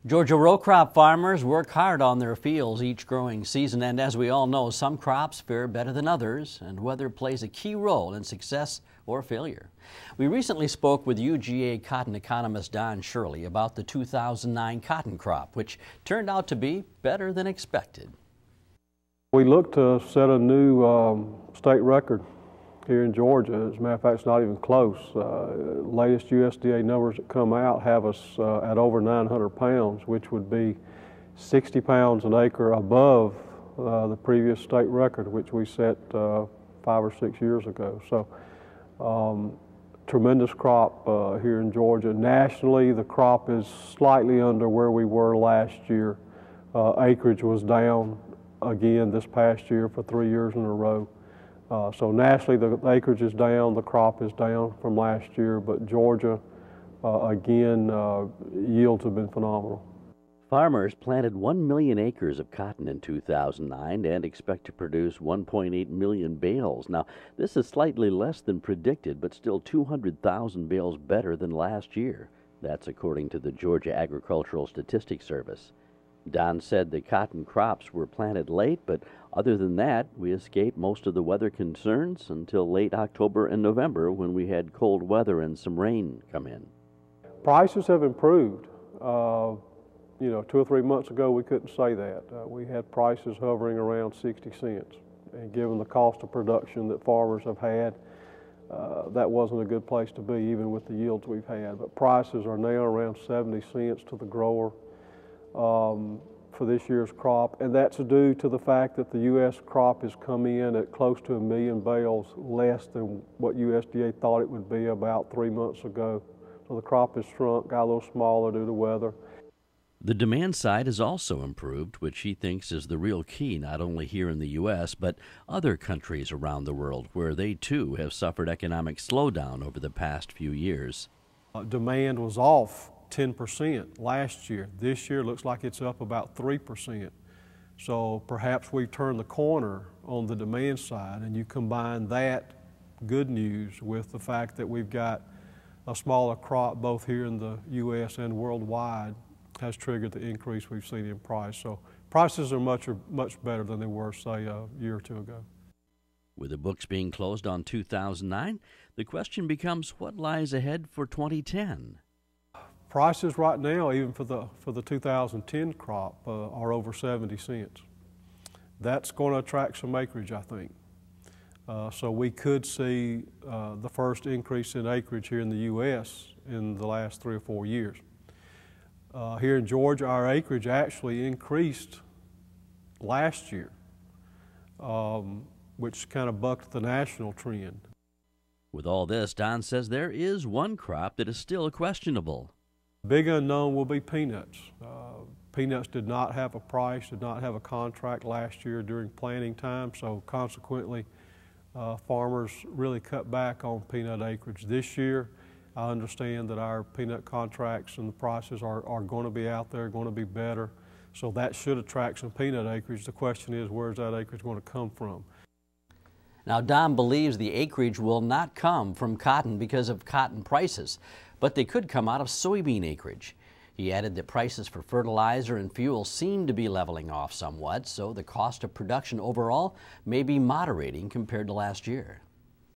Georgia row crop farmers work hard on their fields each growing season, and as we all know, some crops fare better than others, and weather plays a key role in success or failure. We recently spoke with UGA cotton economist Don Shurley about the 2009 cotton crop, which turned out to be better than expected. We look to set a new state record here in Georgia. As a matter of fact, it's not even close. Latest USDA numbers that come out have us at over 900 pounds, which would be 60 pounds an acre above the previous state record, which we set 5 or 6 years ago. So tremendous crop here in Georgia. Nationally, the crop is slightly under where we were last year. Acreage was down again this past year for 3 years in a row. So nationally, the acreage is down, the crop is down from last year, but Georgia, again, yields have been phenomenal. Farmers planted 1 million acres of cotton in 2009 and expect to produce 1.8 million bales. Now, this is slightly less than predicted, but still 200,000 bales better than last year. That's according to the Georgia Agricultural Statistics Service. Don said the cotton crops were planted late, but other than that, we escaped most of the weather concerns until late October and November when we had cold weather and some rain come in. Prices have improved. 2 or 3 months ago, we couldn't say that. We had prices hovering around 60 cents. And given the cost of production that farmers have had, that wasn't a good place to be, even with the yields we've had. But prices are now around 70 cents to the grower for this year's crop, and that's due to the fact that the U.S. crop has come in at close to 1 million bales less than what USDA thought it would be about 3 months ago. So the crop has shrunk, got a little smaller due to weather. The demand side has also improved, which he thinks is the real key, not only here in the U.S., but other countries around the world where they too have suffered economic slowdown over the past few years. Demand was off 10% last year. This year looks like it's up about 3%. So perhaps we've turned the corner on the demand side, and you combine that good news with the fact that we've got a smaller crop both here in the U.S. and worldwide has triggered the increase we've seen in price. So prices are much better than they were, say, a year or two ago. With the books being closed on 2009, the question becomes what lies ahead for 2010. Prices right now, even for the 2010 crop, are over 70 cents. That's going to attract some acreage, I think. So we could see the first increase in acreage here in the U.S. in the last 3 or 4 years. Here in Georgia, our acreage actually increased last year, which kind of bucked the national trend. With all this, Don says there is one crop that is still questionable. Big unknown will be peanuts. Peanuts did not have a price, did not have a contract last year during planting time, so consequently farmers really cut back on peanut acreage. This year, I understand that our peanut contracts and the prices are going to be out there, going to be better, so that should attract some peanut acreage. The question is, where's that acreage going to come from? Now, Don believes the acreage will not come from cotton because of cotton prices, but they could come out of soybean acreage. He added that prices for fertilizer and fuel seem to be leveling off somewhat, so the cost of production overall may be moderating compared to last year.